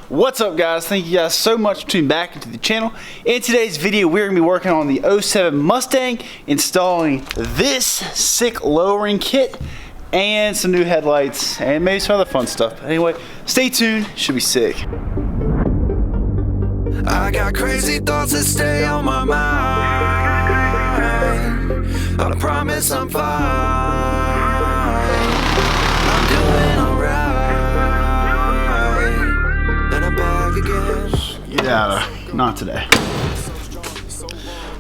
What's up, guys? Thank you guys so much for tuning back into the channel. In today's video, we're going to be working on the '07 Mustang, installing this sick lowering kit and some new headlights and maybe some other fun stuff. Anyway, stay tuned, should be sick. I got crazy thoughts that stay on my mind. I promise I'm fine. I'm doing alright. And I'm back again. Yeah, not today.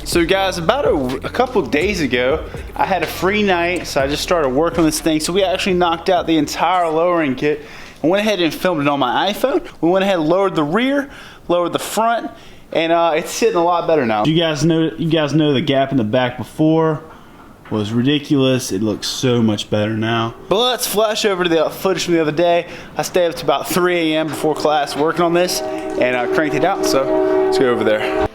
So guys, about a couple days ago, I had a free night, so I just started working on this thing. So we actually knocked out the entire lowering kit and went ahead and filmed it on my iPhone. We went ahead and lowered the rear, lowered the front, and it's sitting a lot better now. You guys know the gap in the back before was ridiculous. It looks so much better now. But let's flash over to the footage from the other day. I stayed up to about 3 a.m. before class working on this, and I cranked it out, so let's go over there.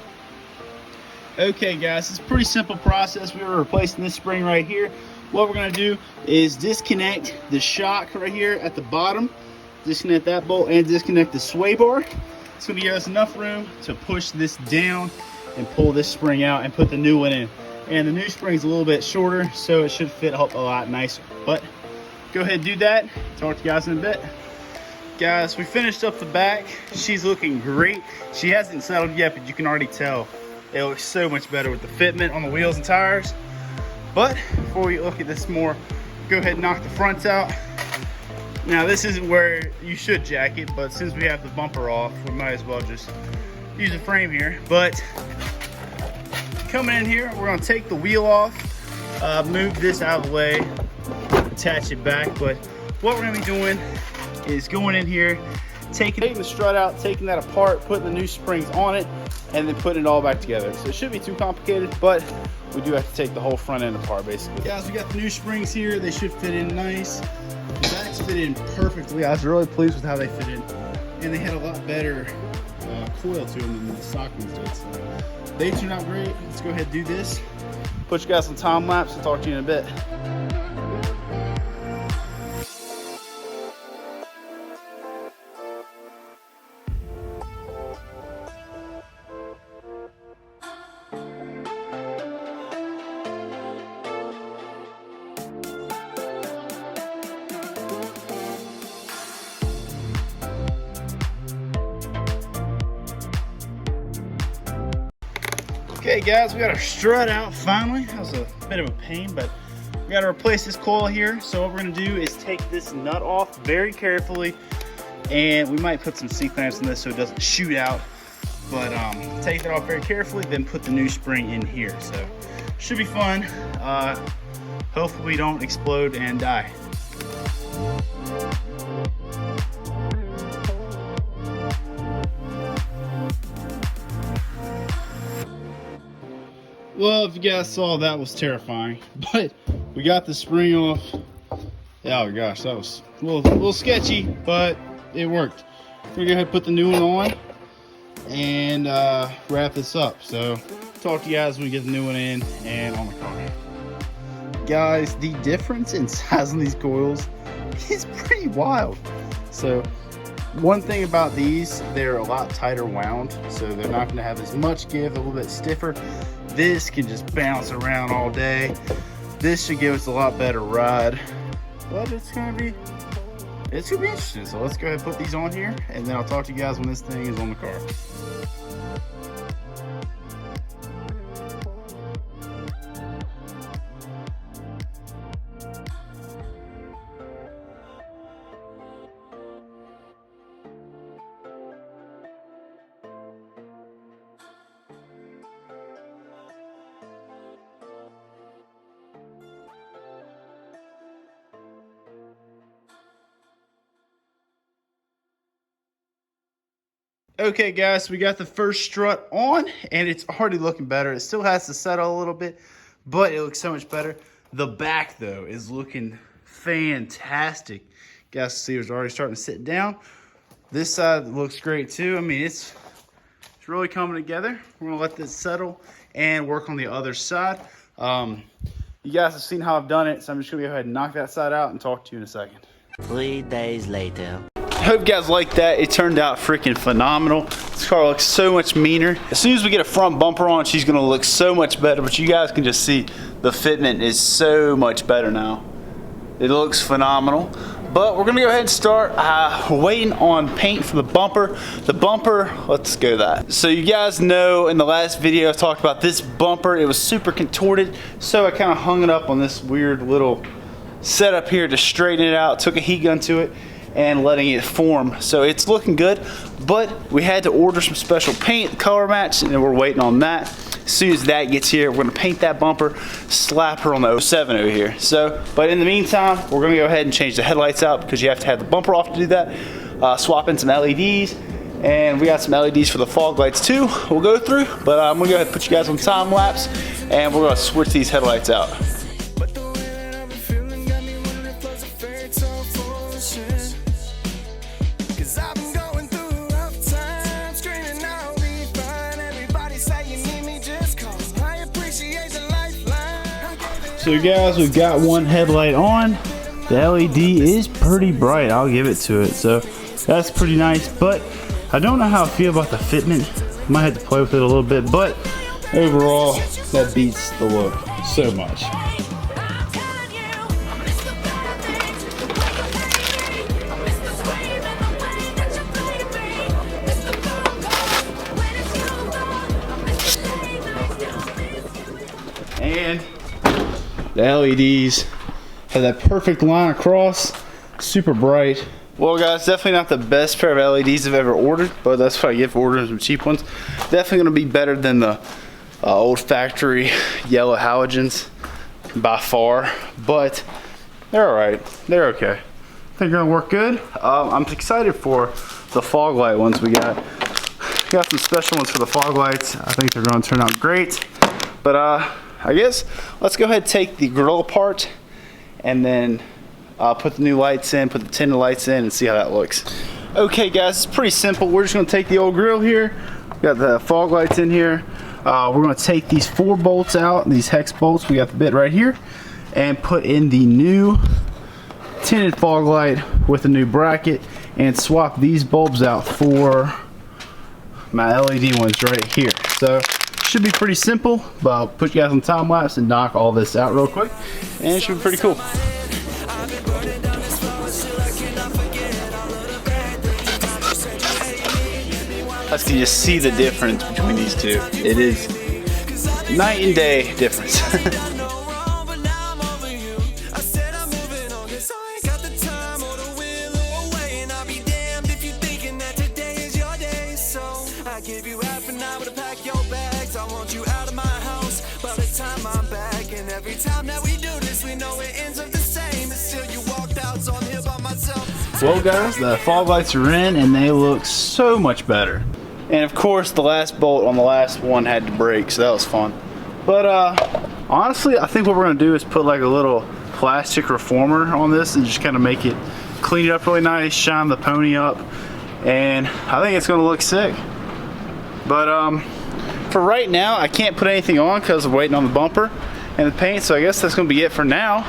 Okay guys, it's a pretty simple process. We were replacing this spring right here. What we're gonna do is disconnect the shock right here at the bottom, disconnect that bolt, and disconnect the sway bar. It's gonna give us enough room to push this down and pull this spring out and put the new one in. And the new spring's a little bit shorter, so it should fit a lot nicer. But go ahead and do that. Talk to you guys in a bit. Guys, we finished up the back. She's looking great. She hasn't settled yet, but you can already tell it looks so much better with the fitment on the wheels and tires. But before we look at this more, go ahead and knock the fronts out. Now this isn't where you should jack it, but since we have the bumper off, we might as well just use the frame here. But coming in here, we're gonna take the wheel off, move this out of the way, attach it back. But what we're gonna be doing is going in here, taking the strut out, taking that apart, putting the new springs on it, and then putting it all back together. So it shouldn't be too complicated, but we do have to take the whole front end apart basically. Guys, we got the new springs here. They should fit in nice. The backs fit in perfectly. I was really pleased with how they fit in. And they had a lot better coil to them than the stock ones did. So they turned out great. Let's go ahead and do this. Put you guys on time lapse and talk to you in a bit. Okay guys, we got our strut out finally. That was a bit of a pain, but we got to replace this coil here. So what we're going to do is take this nut off very carefully, and we might put some C-clamps in this so it doesn't shoot out. But take that off very carefully, then put the new spring in here. So should be fun. Hopefully we don't explode and die. Well, if you guys saw, that was terrifying, but we got the spring off. Oh gosh, that was a little sketchy, but it worked. We're gonna go ahead and put the new one on and wrap this up. So talk to you guys when we get the new one in and on the car. Guys, the difference in size on these coils is pretty wild. So one thing about these, they're a lot tighter wound, so they're not going to have as much give, a little bit stiffer. This can just bounce around all day. This should give us a lot better ride, but it's gonna be interesting. So let's go ahead and put these on here, and then I'll talk to you guys when this thing is on the car. Okay guys, we got the first strut on and it's already looking better. It still has to settle a little bit, but it looks so much better. The back though is looking fantastic. Guys, see it's already starting to sit down. This side looks great too. I mean, it's really coming together. We're gonna let this settle and work on the other side. You guys have seen how I've done it, so I'm just gonna go ahead and knock that side out and talk to you in a second. 3 days later. Hope you guys like that. It turned out freaking phenomenal. This car looks so much meaner. As soon as we get a front bumper on, she's gonna look so much better, but you guys can just see the fitment is so much better now. It looks phenomenal. But we're gonna go ahead and start. We're waiting on paint for the bumper. The bumper, let's go that. So you guys know in the last video I talked about this bumper. It was super contorted, so I kind of hung it up on this weird little setup here to straighten it out. Took a heat gun to it and letting it form. So it's looking good, but we had to order some special paint, color match, and we're waiting on that. As soon as that gets here, we're gonna paint that bumper, slap her on the 07 over here. So, but in the meantime, we're gonna go ahead and change the headlights out because you have to have the bumper off to do that. Swap in some LEDs, and we got some LEDs for the fog lights too. We'll go through, but I'm gonna go ahead and put you guys on time lapse, and we're gonna switch these headlights out. So guys, we've got one headlight on. The LED is pretty bright, I'll give it to it. So that's pretty nice, but I don't know how I feel about the fitment. Might have to play with it a little bit, but overall, that beats the look so much. And the LEDs have that perfect line across, super bright. Well guys, definitely not the best pair of LEDs I've ever ordered, but that's what I get for ordering some cheap ones. Definitely gonna be better than the old factory yellow halogens by far, but they're all right, they're okay. I think they're gonna work good. I'm excited for the fog light ones we got. We got some special ones for the fog lights. I think they're gonna turn out great, but I guess let's go ahead and take the grill apart and then put the new lights in, put the tinted lights in, and see how that looks. Okay guys, it's pretty simple. We're just gonna take the old grill here. We got the fog lights in here. We're gonna take these 4 bolts out, these hex bolts, we got the bit right here, and put in the new tinted fog light with a new bracket and swap these bulbs out for my LED ones right here. So should be pretty simple, but I'll put you guys on time lapse and knock all this out real quick, and it should be pretty cool. Let's just see the difference between these two. It is night and day difference. Every time that we do this, we know it ends up the same. But still you walked out, so I'm here by myself. Well guys, the fog lights are in and they look so much better. And of course the last bolt on the last one had to break, so that was fun. But honestly, I think what we're gonna do is put like a little plastic reformer on this and just kind of make it, clean it up really nice, shine the pony up, and I think it's gonna look sick. But for right now, I can't put anything on because I'm waiting on the bumper and the paint, so I guess that's gonna be it for now.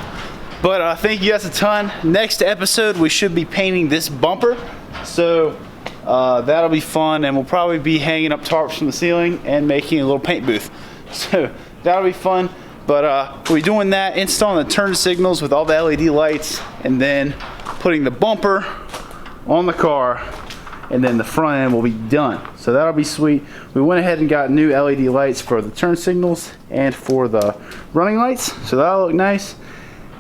But thank you guys a ton. Next episode we should be painting this bumper, so that'll be fun, and we'll probably be hanging up tarps from the ceiling and making a little paint booth, so that'll be fun. But we'll be doing that, installing the turn signals with all the LED lights, and then putting the bumper on the car, and then the front end will be done. So that'll be sweet. We went ahead and got new LED lights for the turn signals and for the running lights, so that'll look nice.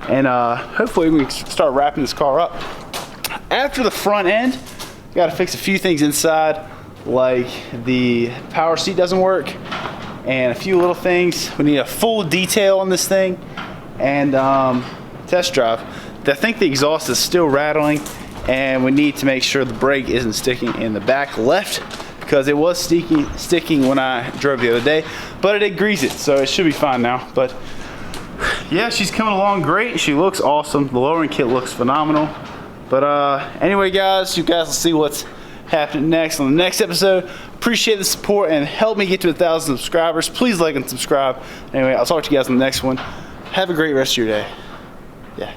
And hopefully we can start wrapping this car up. After the front end, got to fix a few things inside, like the power seat doesn't work and a few little things. We need a full detail on this thing and test drive. I think the exhaust is still rattling, and we need to make sure the brake isn't sticking in the back left, because it was sticking when I drove the other day, but I did grease it, so it should be fine now. But yeah, she's coming along great. She looks awesome. The lowering kit looks phenomenal. But anyway guys, you guys will see what's happening next on the next episode. Appreciate the support and help me get to 1,000 subscribers. Please like and subscribe. Anyway, I'll talk to you guys in the next one. Have a great rest of your day. Yeah.